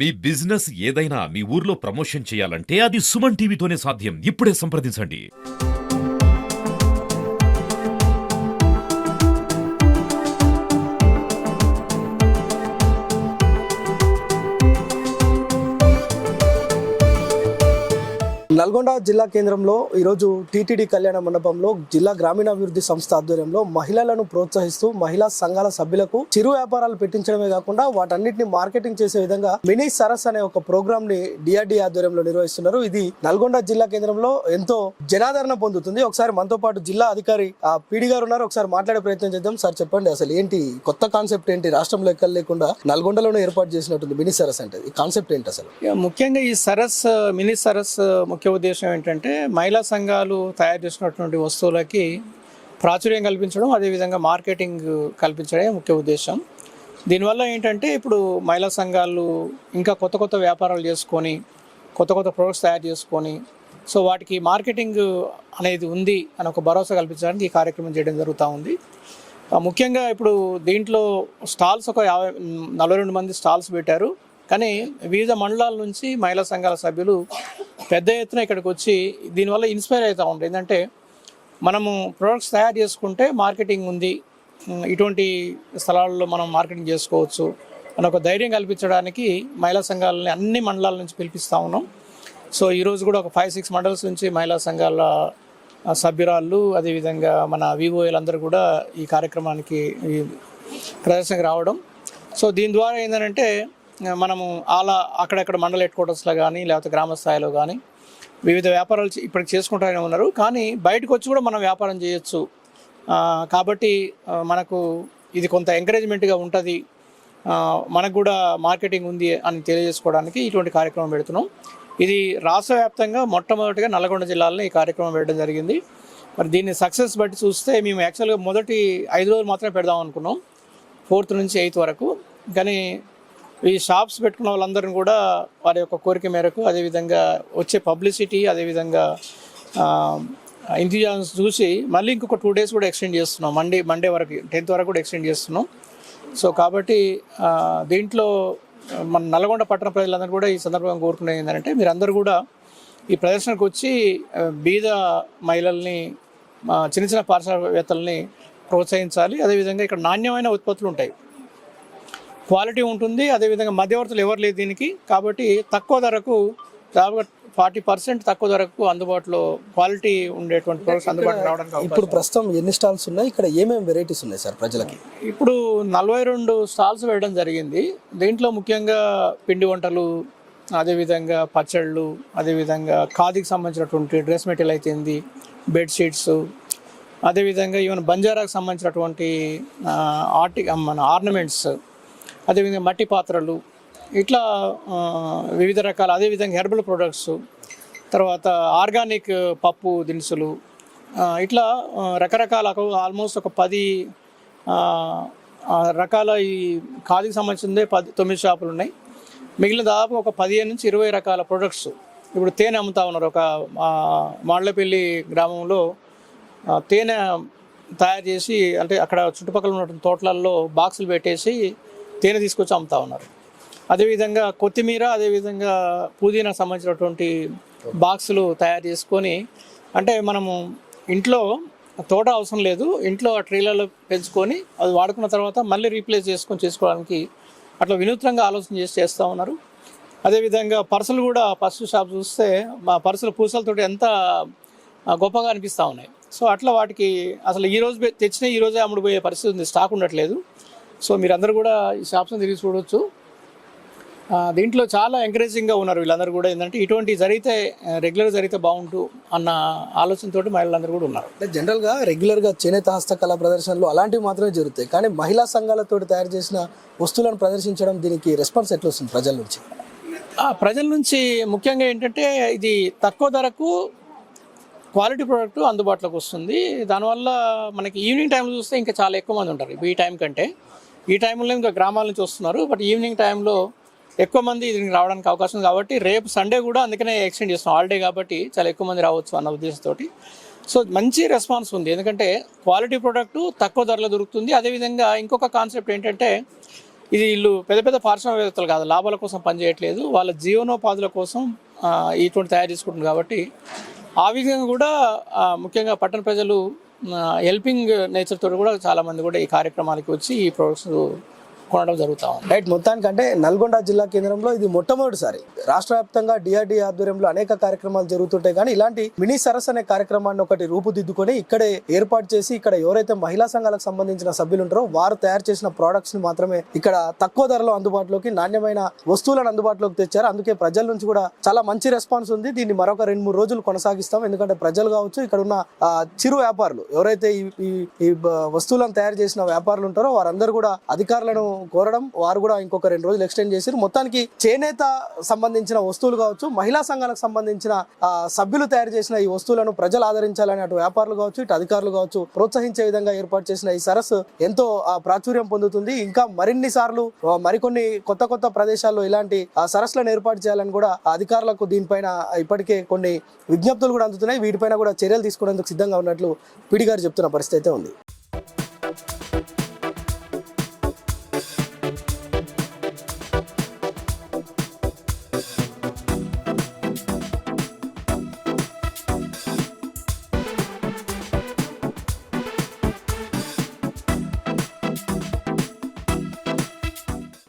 మీ business ఏదైనా మీ ఊర్లో promotion చేయాలంటే అది సుమన్ టీవీతోనే సాధ్యం. ఇప్పుడే సంప్రదించండి. నల్గొండ జిల్లా కేంద్రంలో ఈరోజు టీటీడీ కళ్యాణ మండపంలో జిల్లా గ్రామీణాభివృద్ధి సంస్థ ఆధ్వర్యంలో మహిళలను ప్రోత్సహిస్తూ మహిళా సంఘాల సభ్యులకు చిరు వ్యాపారాలు పెట్టించడమే కాకుండా వాటన్నిటిని మార్కెటింగ్ చేసే విధంగా మినీ సరస్ అనే ఒక ప్రోగ్రామ్ ని డిఆర్డీ ఆధ్వర్యంలో నిర్వహిస్తున్నారు. ఇది నల్గొండ జిల్లా కేంద్రంలో ఎంతో జనాదరణ పొందుతుంది. ఒకసారి మనతో పాటు జిల్లా అధికారి పీడి గారు ఉన్నారు. ఒకసారి మాట్లాడే ప్రయత్నం చేద్దాం. సార్ చెప్పండి, అసలు ఏంటి కొత్త కాన్సెప్ట్ ఏంటి? రాష్ట్రంలో ఎక్కడ లేకుండా నల్గొండలోనే ఏర్పాటు చేసినట్టుంది మినీ సరస్ అంటే. ఈ కాన్సెప్ట్ ఏంటి అసలు? ముఖ్యంగా ఈ సరస్ మినీ సరస్ ముఖ్య ఉద్దేశం ఏంటంటే మహిళా సంఘాలు తయారు చేసినటువంటి వస్తువులకి ప్రాచుర్యం కల్పించడం, అదేవిధంగా మార్కెటింగ్ కల్పించడమే ముఖ్య ఉద్దేశం. దీనివల్ల ఏంటంటే ఇప్పుడు మహిళా సంఘాలు ఇంకా కొత్త కొత్త వ్యాపారాలు చేసుకొని కొత్త కొత్త ప్రొడక్ట్స్ తయారు చేసుకొని సో వాటికి మార్కెటింగ్ అనేది ఉంది అని ఒక భరోసా కల్పించడానికి ఈ కార్యక్రమం చేయడం జరుగుతూ ఉంది. ముఖ్యంగా ఇప్పుడు దీంట్లో స్టాల్స్ ఒక 42 మంది స్టాల్స్ పెట్టారు. కానీ వివిధ మండలాల నుంచి మహిళా సంఘాల సభ్యులు పెద్ద ఎత్తున ఇక్కడికి వచ్చి దీనివల్ల ఇన్స్పైర్ అవుతూ ఉంటుంది. ఏంటంటే మనము ప్రొడక్ట్స్ తయారు చేసుకుంటే మార్కెటింగ్ ఉంది, ఇటువంటి స్థలాల్లో మనం మార్కెటింగ్ చేసుకోవచ్చు అని ఒక ధైర్యం కల్పించడానికి మహిళా సంఘాలని అన్ని మండలాల నుంచి పిలిపిస్తూ ఉన్నాం. సో ఈరోజు కూడా ఒక 5-6 మండల్స్ నుంచి మహిళా సంఘాల సభ్యురాళ్ళు, అదేవిధంగా మన వివోఏలు అందరూ కూడా ఈ కార్యక్రమానికి ఈ ప్రదర్శనకు రావడం. సో దీని ద్వారా ఏంటంటే మనము అలా అక్కడక్కడ మండల హెడ్ క్వార్టర్స్లో కానీ లేకపోతే గ్రామ స్థాయిలో కానీ వివిధ వ్యాపారాలు ఇప్పటికి చేసుకుంటూనే ఉన్నారు. కానీ బయటకు వచ్చి కూడా మనం వ్యాపారం చేయొచ్చు కాబట్టి మనకు ఇది కొంత ఎంకరేజ్మెంట్గా ఉంటుంది, మనకు కూడా మార్కెటింగ్ ఉంది అని తెలియజేసుకోవడానికి ఇటువంటి కార్యక్రమం పెడుతున్నాం. ఇది రాష్ట్ర వ్యాప్తంగా మొట్టమొదటిగా నల్గొండ జిల్లాలో ఈ కార్యక్రమం పెట్టడం జరిగింది. మరి దీన్ని సక్సెస్ బట్టి చూస్తే మేము యాక్చువల్గా మొదటి 5 రోజులు మాత్రమే పెడదాం అనుకున్నాం, 4th నుంచి 8th వరకు. కానీ ఈ షాప్స్ పెట్టుకున్న వాళ్ళందరినీ కూడా వారి యొక్క కోరిక మేరకు, అదేవిధంగా వచ్చే పబ్లిసిటీ, అదేవిధంగా ఇంతజామ్స్ చూసి మళ్ళీ ఇంకొక 2 days కూడా ఎక్స్టెండ్ చేస్తున్నాం. మండే వరకు 10th వరకు కూడా ఎక్స్టెండ్ చేస్తున్నాం. సో కాబట్టి దీంట్లో మన నల్గొండ పట్టణ ప్రజలందరూ కూడా ఈ సందర్భంగా కోరుకునేది ఏంటంటే మీరందరూ కూడా ఈ ప్రదర్శనకు వచ్చి బీద మహిళల్ని, చిన్న చిన్న పారిశ్రామికవేత్తల్ని ప్రోత్సహించాలి. అదేవిధంగా ఇక్కడ నాణ్యమైన ఉత్పత్తులు ఉంటాయి, క్వాలిటీ ఉంటుంది, అదేవిధంగా మధ్యవర్తులు ఎవరు లేదు దీనికి. కాబట్టి తక్కువ ధరకు, దాదాపుగా 40% తక్కువ ధరకు అందుబాటులో క్వాలిటీ ఉండేటువంటి ప్రొడక్ట్స్ అందుబాటులో రావడానికి. ఇప్పుడు ప్రస్తుతం ఎన్ని స్టాల్స్ ఉన్నాయి? ఇక్కడ ఏమేమి వెరైటీస్ ఉన్నాయి సార్ ప్రజలకి? ఇప్పుడు 42 స్టాల్స్ వేయడం జరిగింది. దీంట్లో ముఖ్యంగా పిండి వంటలు, అదేవిధంగా పచ్చళ్ళు, అదేవిధంగా ఖాదీకి సంబంధించినటువంటి డ్రెస్ మెటీరియల్ అయితేంది, బెడ్షీట్స్, అదేవిధంగా ఈవెన్ బంజారాకు సంబంధించినటువంటి మన ఆర్నమెంట్స్, అదేవిధంగా మట్టి పాత్రలు, ఇట్లా వివిధ రకాల, అదేవిధంగా హెర్బల్ ప్రొడక్ట్స్, తర్వాత ఆర్గానిక్ పప్పు దినుసులు, ఇట్లా రకరకాల ఆల్మోస్ట్ ఒక 10 రకాల ఈ ఖాదీకి సంబంధించిందే 9 షాపులు ఉన్నాయి. మిగిలిన దాదాపు ఒక 15 నుంచి 20 రకాల ప్రొడక్ట్స్. ఇప్పుడు తేనె అమ్ముతా ఉన్నారు. ఒక మాళ్లపల్లి గ్రామంలో తేనె తయారు చేసి, అంటే అక్కడ చుట్టుపక్కల ఉన్నటువంటి తోటలలో బాక్సులు పెట్టేసి తేనె తీసుకొచ్చి అమ్ముతా ఉన్నారు. అదేవిధంగా కొత్తిమీర, అదేవిధంగా పుదీనా సంబంధించినటువంటి బాక్సులు తయారు చేసుకొని, అంటే మనము ఇంట్లో తోట అవసరం లేదు, ఇంట్లో ఆ ట్రీలలో పెంచుకొని అది వాడుకున్న తర్వాత మళ్ళీ రీప్లేస్ చేసుకోవడానికి అట్లా వినూత్నంగా ఆలోచన చేస్తూ ఉన్నారు. అదేవిధంగా పర్సులు కూడా, పర్సు షాప్ చూస్తే మా పర్సులు పూసలతో ఎంత గొప్పగా అనిపిస్తూ ఉన్నాయి. సో అట్లా వాటికి అసలు ఈరోజు తెచ్చిన ఈరోజే అమ్ముడుపోయే పరిస్థితి ఉంది, స్టాక్ ఉండట్లేదు. సో మీరందరూ కూడా ఈ షాప్స్ని తిరిగి చూడవచ్చు. దీంట్లో చాలా ఎంకరేజింగ్గా ఉన్నారు వీళ్ళందరూ కూడా. ఏంటంటే ఇటువంటి రెగ్యులర్ జరిగితే బాగుంటు అన్న ఆలోచనతో మహిళలందరూ కూడా ఉన్నారు. అంటే జనరల్గా రెగ్యులర్గా చేనేత హస్తకళా ప్రదర్శనలు అలాంటివి మాత్రమే జరుగుతాయి, కానీ మహిళా సంఘాలతో తయారు చేసిన వస్తువులను ప్రదర్శించడం, దీనికి రెస్పాన్స్ ఎట్లా వస్తుంది ప్రజల నుంచి? ప్రజల నుంచి ముఖ్యంగా ఏంటంటే ఇది తక్కువ ధరకు క్వాలిటీ ప్రోడక్ట్ అందుబాటులోకి వస్తుంది. దానివల్ల మనకి ఈవినింగ్ టైంలో చూస్తే ఇంకా చాలా ఎక్కువ మంది ఉంటారు. ఈ టైం కంటే ఈ టైంలో ఇంకా గ్రామాల నుంచి వస్తున్నారు, బట్ ఈవినింగ్ టైంలో ఎక్కువ మంది దీనికి రావడానికి అవకాశం ఉంది. కాబట్టి రేపు సండే కూడా అందుకనే ఎక్స్టెండ్ చేస్తున్నాం, హాలిడే కాబట్టి చాలా ఎక్కువ మంది రావచ్చు అన్న ఉద్దేశంతో. సో మంచి రెస్పాన్స్ ఉంది, ఎందుకంటే క్వాలిటీ ప్రోడక్ట్ తక్కువ ధరలో దొరుకుతుంది. అదేవిధంగా ఇంకొక కాన్సెప్ట్ ఏంటంటే ఇది వీళ్ళు పెద్ద పెద్ద పారిశ్రామికవేత్తలు కాదు, లాభాల కోసం పనిచేయట్లేదు, వాళ్ళ జీవనోపాధుల కోసం ఇటువంటి తయారు చేసుకుంటుంది. కాబట్టి ఆ విధంగా కూడా ముఖ్యంగా పట్టణ ప్రజలు హెల్పింగ్ నేచర్ తోటి కూడా చాలామంది కూడా ఈ కార్యక్రమానికి వచ్చి ఈ ప్రొడక్ట్స్ కొనడం జరుగుతూ ఉంది. రైట్, మొత్తానికంటే నల్గొండ జిల్లా కేంద్రంలో ఇది మొట్టమొదటిసారి రాష్ట్ర వ్యాప్తంగా డిఆర్డీ ఆధ్వర్యంలో అనేక కార్యక్రమాలు జరుగుతుంటాయి, కానీ ఇలాంటి మినీ సరస్ అనే కార్యక్రమాన్ని ఒకటి రూపుదిద్దుకొని ఇక్కడే ఏర్పాటు చేసి ఇక్కడ ఎవరైతే మహిళా సంఘాలకు సంబంధించిన సభ్యులు ఉంటారో వారు తయారు చేసిన ప్రోడక్ట్స్ ని మాత్రమే ఇక్కడ తక్కువ ధరలో అందుబాటులోకి, నాణ్యమైన వస్తువులను అందుబాటులోకి తెచ్చారు. అందుకే ప్రజల నుంచి కూడా చాలా మంచి రెస్పాన్స్ ఉంది. దీన్ని మరొక 2-3 రోజులు కొనసాగిస్తాం. ఎందుకంటే ప్రజలు కావచ్చు, ఇక్కడ ఉన్న చిరు వ్యాపారులు ఎవరైతే ఈ వస్తువులను తయారు చేసిన వ్యాపారులు ఉంటారో వారందరూ కూడా అధికారులను కోరడం, వారు కూడా ఇంకొక 2 రోజులు ఎక్స్టెండ్ చేశారు. మొత్తానికి చేనేత సంబంధించిన వస్తువులు కావచ్చు, మహిళా సంఘాలకు సంబంధించిన సభ్యులు తయారు చేసిన ఈ వస్తువులను ప్రజలు ఆదరించాలని అటు వ్యాపారులు కావచ్చు, ఇటు అధికారులు కావచ్చు ప్రోత్సహించే విధంగా ఏర్పాటు చేసిన ఈ సరస్సు ఎంతో ప్రాచుర్యం పొందుతుంది. ఇంకా మరిన్ని సార్లు మరికొన్ని కొత్త ప్రదేశాల్లో ఇలాంటి సరస్సులను ఏర్పాటు చేయాలని కూడా అధికారులకు దీనిపైన ఇప్పటికే కొన్ని విజ్ఞప్తులు కూడా అందుతున్నాయి. వీటిపైన కూడా చర్యలు తీసుకోవడానికి సిద్ధంగా ఉన్నట్లు పిడి గారు చెప్తున్న పరిస్థితి అయితే ఉంది.